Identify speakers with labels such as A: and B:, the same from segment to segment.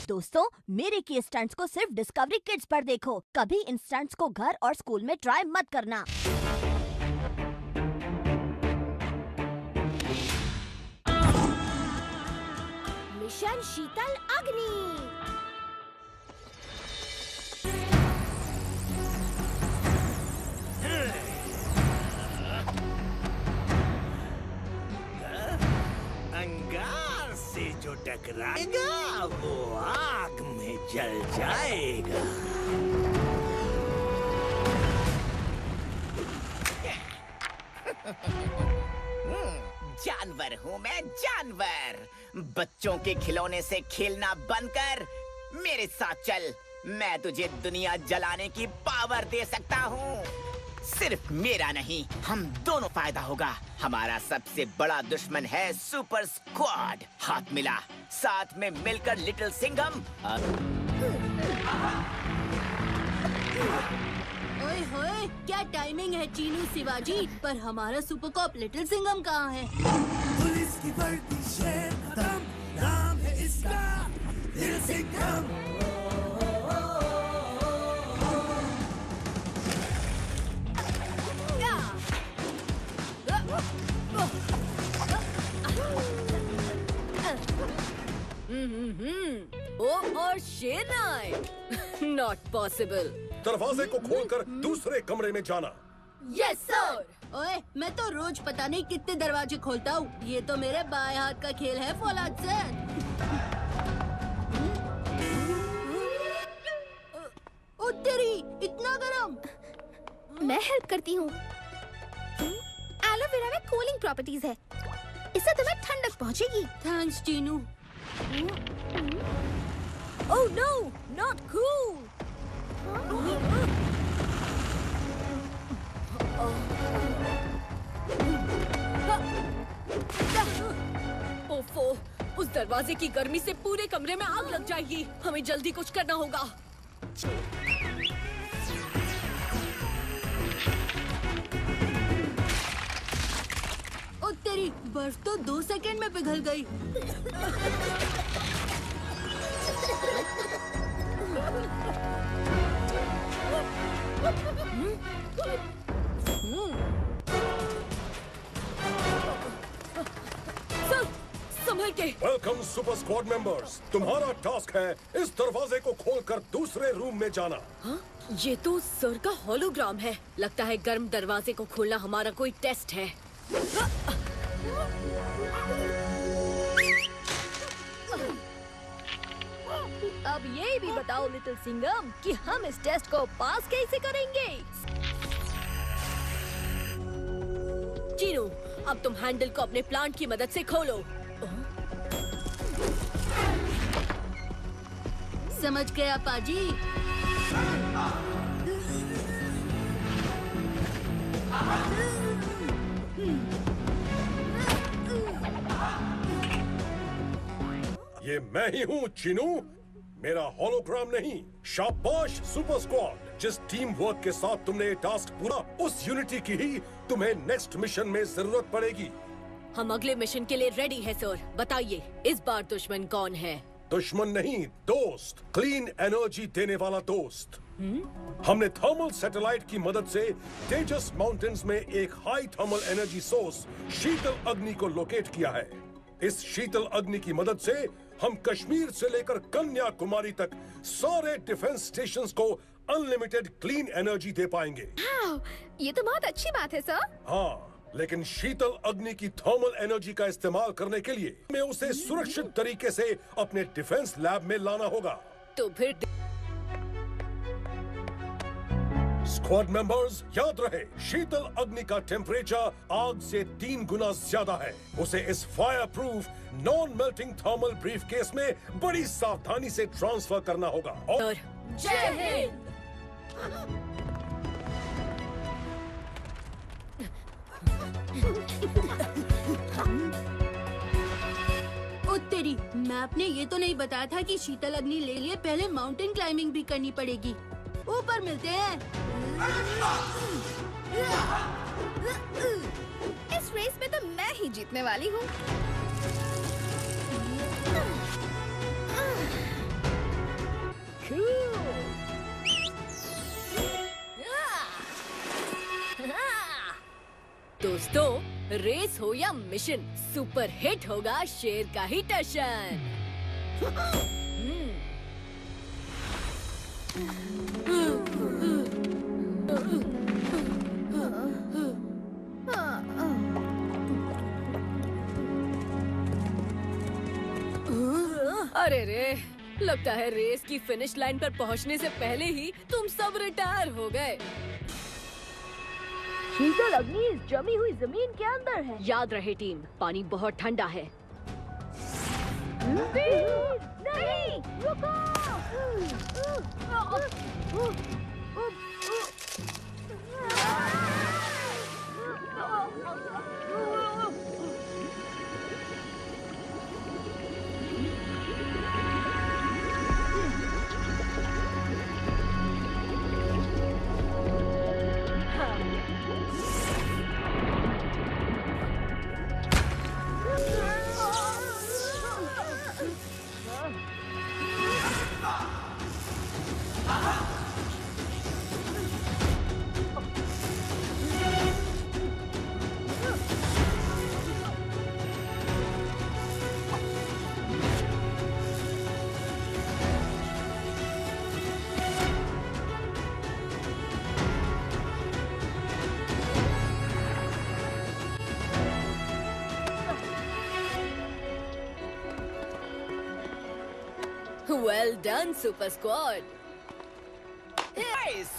A: दोस्तों, मेरे की स्टंट्स को सिर्फ डिस्कवरी किड्स पर देखो। कभी इन स्टंट्स को घर और स्कूल में ट्राई मत करना।
B: मिशन शीतल अग्नि।
C: अंगार से जो टकराएगा वो आग में जल जाएगा।
D: जानवर हूँ मैं, जानवर। बच्चों के खिलौने से खेलना बंद कर, मेरे साथ चल। मैं तुझे दुनिया जलाने की पावर दे सकता हूँ। सिर्फ मेरा नहीं, हम दोनों फायदा होगा। हमारा सबसे बड़ा दुश्मन है सुपर स्क्वाड। हाथ मिला, साथ में मिलकर लिटिल सिंघम।
B: ओए होए, क्या टाइमिंग है चीनू शिवाजी। पर हमारा सुपर कॉप लिटिल सिंघम कहाँ है?
C: पुलिस की वर्दी शेर खत्म, नाम है इसका लिटिल सिंघम।
B: ओ और शेर नॉट पॉसिबल।
E: दरवाजे को खोलकर दूसरे कमरे में जाना।
B: Yes sir. ओए, मैं तो रोज पता नहीं कितने दरवाजे खोलता हूँ। ये तो मेरे बाएं हाथ का खेल है फौलाद सर। ओ तेरी, इतना गरम।
F: मैं हेल्प करती हूँ। एलोवेरा में कूलिंग प्रॉपर्टीज है, इससे तुम्हें ठंडक पहुँचेगी।
B: Thanks Cheenu. Oh no, not cool.
G: ओफो, उस दरवाजे की गर्मी से पूरे कमरे में आग लग जाएगी। हमें जल्दी कुछ करना होगा।
B: ओ तेरी, बर्फ तो 2 सेकंड में पिघल गई।
G: संभल के।
E: Welcome super squad members. तुम्हारा टास्क है इस दरवाजे को खोलकर दूसरे रूम में जाना।
G: हाँ? ये तो सर का होलोग्राम है। लगता है गर्म दरवाजे को खोलना हमारा कोई टेस्ट है।
A: अब ये भी बताओ लिटिल सिंघम कि हम इस टेस्ट को पास कैसे करेंगे।
G: चीनू, अब तुम हैंडल को अपने प्लांट की मदद से खोलो।
B: समझ गया पाजी।
E: ये मैं ही हूँ चीनू, मेरा होलोग्राम नहीं। शाबाश सुपर स्क्वाड। जिस टीम वर्क के साथ तुमने ये टास्क पूरा, उस यूनिटी की ही तुम्हें नेक्स्ट मिशन में जरूरत पड़ेगी।
G: हम अगले मिशन के लिए रेडी है सर। बताइए, इस बार दुश्मन कौन है?
E: दुश्मन नहीं, दोस्त। क्लीन एनर्जी देने वाला दोस्त। हमने थर्मल सैटेलाइट की मदद से तेजस माउंटेन्स में एक हाई थर्मल एनर्जी सोर्स शीतल अग्नि को लोकेट किया है। इस शीतल अग्नि की मदद से हम कश्मीर से लेकर कन्याकुमारी तक सारे डिफेंस स्टेशंस को अनलिमिटेड क्लीन एनर्जी दे पाएंगे।
F: ये तो बहुत अच्छी बात है सर।
E: हाँ, लेकिन शीतल अग्नि की थर्मल एनर्जी का इस्तेमाल करने के लिए हमें उसे सुरक्षित तरीके से अपने डिफेंस लैब में लाना होगा।
G: तो फिर
E: स्क्वाड मेंबर्स, याद रहे, शीतल अग्नि का टेम्परेचर आग से 3 गुना ज्यादा है। उसे इस fire proof non melting thermal briefcase में बड़ी सावधानी से ट्रांसफर करना होगा। और
B: जय हिंद। ओ तेरी, मैप ने ये तो नहीं बताया था कि शीतल अग्नि ले लिए पहले माउंटेन क्लाइंबिंग भी करनी पड़ेगी। ऊपर मिलते हैं।
F: इस रेस में तो मैं ही जीतने वाली हूँ।
G: रेस हो या मिशन, सुपर हिट होगा शेर का ही टशन। अरे रे, लगता है रेस की फिनिश लाइन पर पहुंचने से पहले ही तुम सब रिटायर हो गए।
A: शीतल अग्नि इस जमी हुई जमीन के अंदर है।
G: याद रहे टीम, पानी बहुत ठंडा है।
A: नहीं, रुको!
G: Well done super squad.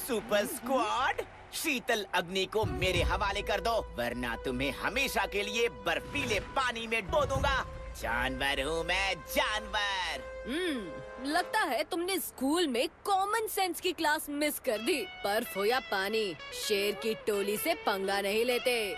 D: Super squad, शीतल अग्नि को मेरे हवाले कर दो, वरना तुम्हें हमेशा के लिए बर्फीले पानी में डुबो दूंगा। जानवर हूँ मैं, जानवर।
G: लगता है तुमने स्कूल में कॉमन सेंस की क्लास मिस कर दी। बर्फ हो या पानी, शेर की टोली से पंगा नहीं लेते।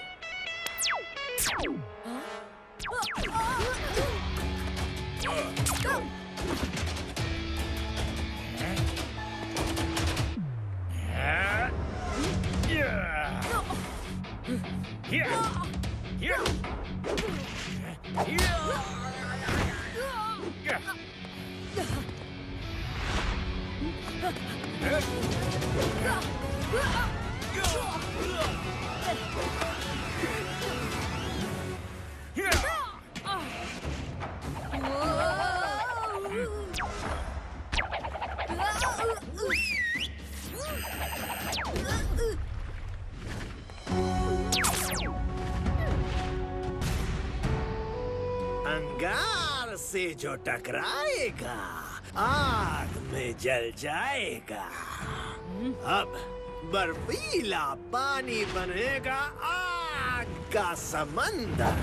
C: अंगार से जो टकराएगा आग में जल जाएगा। अब बर्फीला पानी बनेगा आग का समंदर।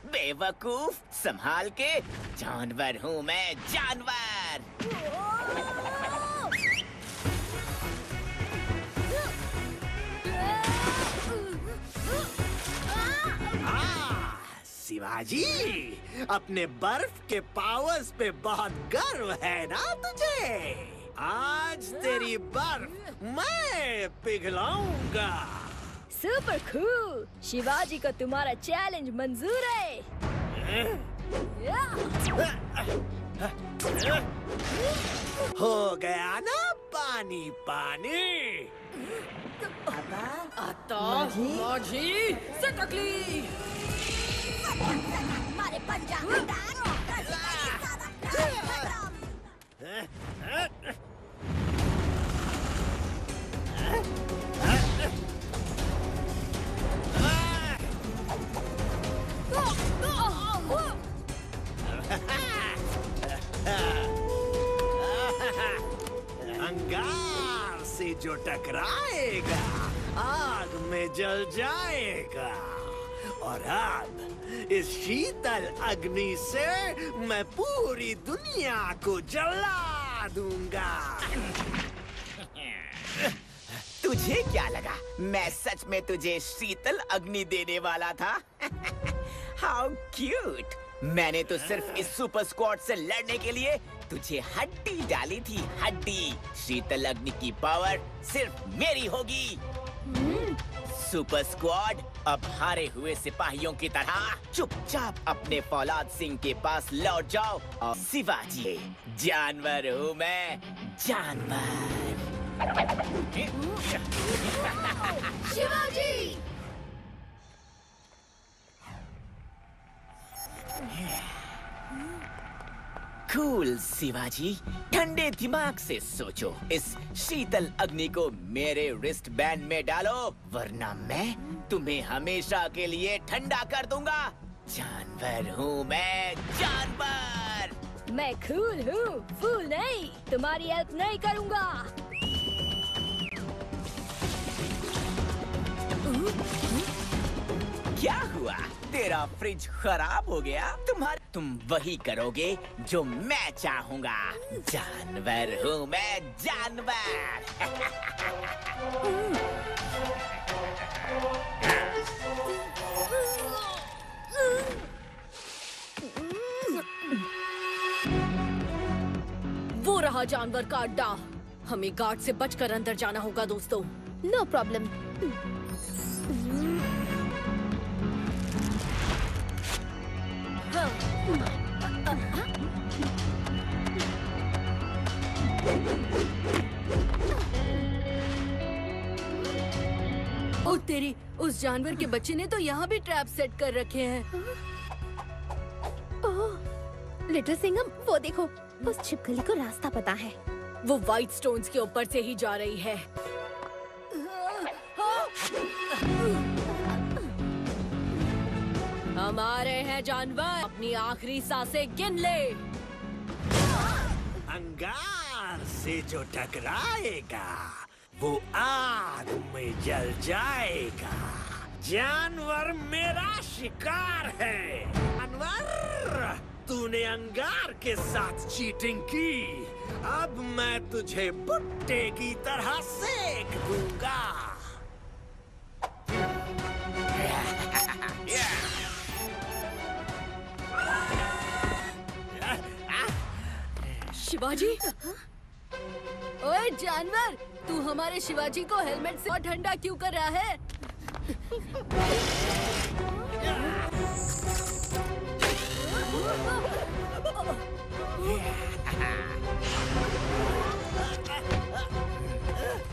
D: बेवकूफ, संभाल के, जानवर हूँ मैं, जानवर।
C: शिवाजी, अपने बर्फ के पावर्स पे बहुत गर्व है ना तुझे? आज तेरी बर्फ मैं पिघलाऊंगा।
F: Super cool. शिवाजी को तुम्हारा चैलेंज मंजूर है।
C: हो गया ना पानी पानी।
G: आता माझी सटकली।
A: हमारे पंजा
C: अंगार से जो टकराएगा आग में जल जाएगा। और अब इस शीतल अग्नि से मैं पूरी दुनिया को जला दूंगा।
D: तुझे क्या लगा मैं सच में तुझे शीतल अग्नि देने वाला था? How cute! मैंने तो सिर्फ इस सुपर स्क्वाड से लड़ने के लिए तुझे हड्डी डाली थी, हड्डी। शीतल अग्नि की पावर सिर्फ मेरी होगी। सुपर स्क्वाड, अब हारे हुए सिपाहियों की तरह चुपचाप अपने फौलाद सिंह के पास लौट जाओ। और शिवाजी, जानवर हूँ मैं, जानवर।
B: शिवाजी!
D: कूल शिवाजी, ठंडे दिमाग से सोचो। इस शीतल अग्नि को मेरे रिस्ट बैंड में डालो, वरना मैं तुम्हें हमेशा के लिए ठंडा कर दूंगा। जानवर हूँ मैं, जानवर।
F: मैं कूल हूँ, फूल नहीं। तुम्हारी हेल्प नहीं करूँगा।
D: क्या हुआ? तेरा फ्रिज खराब हो गया? तुम वही करोगे जो मैं चाहूँगा। जानवर हूँ मैं, जानवर।
G: वो रहा जानवर का अड्डा। हमें गार्ड से बचकर अंदर जाना होगा दोस्तों।
B: No problem.
G: ओ तेरी, उस जानवर के बच्चे ने तो यहाँ भी ट्रैप सेट कर रखे हैं।
B: ओह, लिटिल सिंघम, वो देखो, उस छिपकली को रास्ता पता है।
G: वो व्हाइट स्टोन्स के ऊपर से ही जा रही है। हम आ रहे हैं जानवर, अपनी आखिरी सांसें गिन ले।
C: अंगार से जो टकराएगा वो आग में जल जाएगा। जानवर मेरा शिकार है। जानवर, तूने अंगार के साथ चीटिंग की, अब मैं तुझे भुट्टे की तरह सेक दूंगा।
G: शिवाजी? ओए जानवर, तू हमारे शिवाजी को हेलमेट से और ठंडा क्यों कर रहा है?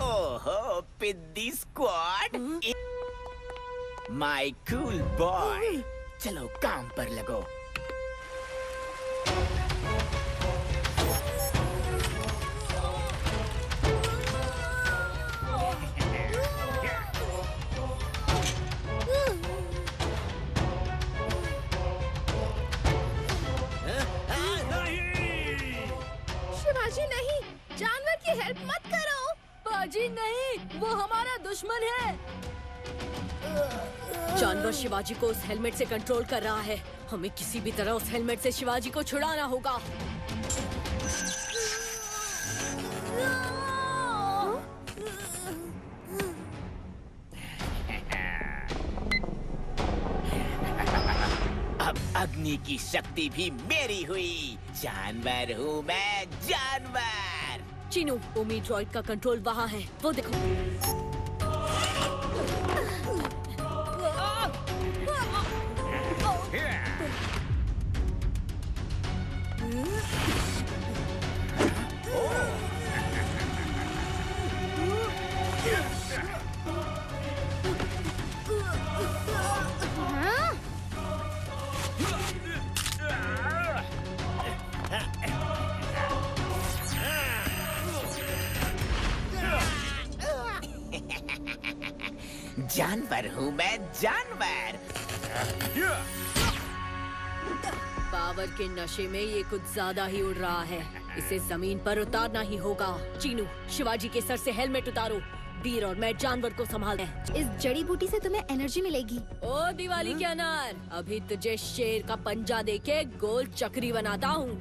D: ओहो, पिद्दी स्क्वाड, माय कूल बॉय। चलो काम पर लगो।
B: शिवाजी नहीं, जानवर की हेल्प मत करो।
G: बाजी नहीं, वो हमारा दुश्मन है। जानवर शिवाजी को उस हेलमेट से कंट्रोल कर रहा है। हमें किसी भी तरह उस हेलमेट से शिवाजी को छुड़ाना होगा।
D: अब अग्नि की शक्ति भी मेरी हुई। जानवर हूँ मैं, जानवर।
G: चीनू, ओमी ड्रॉइड का कंट्रोल वहाँ है, वो देखो।
D: जानवर हूँ मैं, जानवर।
G: पावर के नशे में ये कुछ ज्यादा ही उड़ रहा है। इसे जमीन पर उतारना ही होगा। चीनू, शिवाजी के सर से हेलमेट उतारो। वीर और मैं जानवर को संभालते हैं।
B: इस जड़ी बूटी से तुम्हें एनर्जी मिलेगी।
G: ओ दिवाली के अनार, अभी तुझे शेर का पंजा देके गोल चक्री बनाता हूँ।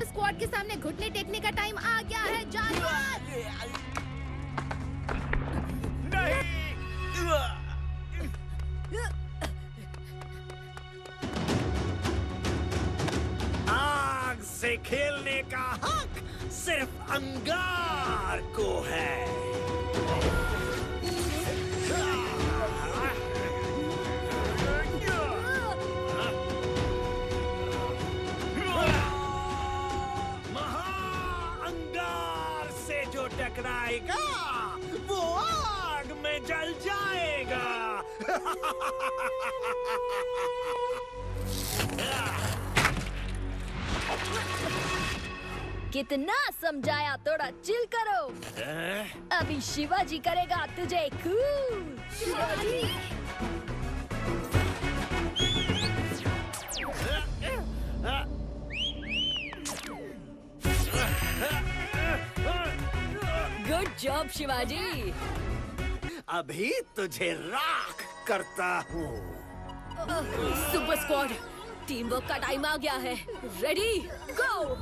B: स्क्वाड के सामने घुटने टेकने का टाइम आ गया है, जानवर।
C: नहीं। आग से खेलने का हक सिर्फ अंगार को है। महाअंगार से जो टकराएगा वो आग में जल जाएगा।
F: कितना समझाया, थोड़ा चिल करो। अभी शिवाजी करेगा तुझे cool. Shivaji good job Shivaji.
C: अभी तुझे राख करता हूँ।
G: सुपर स्क्वाड, टीम वर्क का टाइम आ गया है। रेडी गो।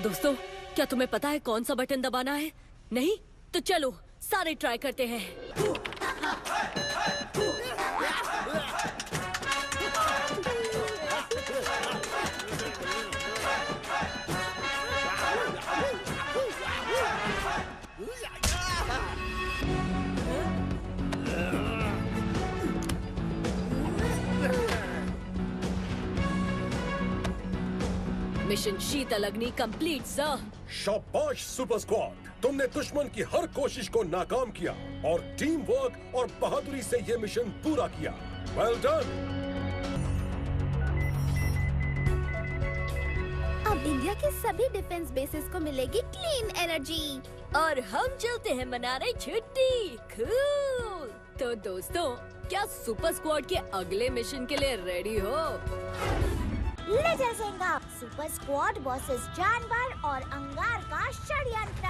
G: दोस्तों, क्या तुम्हें पता है कौन सा बटन दबाना है? नहीं? तो चलो सारे ट्राई करते हैं। मिशन शीतल अग्नि कंप्लीट सर।
E: शाबाश सुपर स्क्वाड, तुमने दुश्मन की हर कोशिश को नाकाम किया और टीम वर्क और बहादुरी से ये मिशन पूरा किया। Well done.
H: अब इंडिया के सभी डिफेंस बेसिस को मिलेगी क्लीन एनर्जी
F: और हम चलते हैं मनाने छुट्टी। कूल।
G: तो दोस्तों, क्या सुपर स्क्वाड के अगले मिशन के लिए रेडी हो?
H: लेजर सेंगा, सुपर स्क्वाड वर्सेस जानवर और अंगार का षड्यंत्र।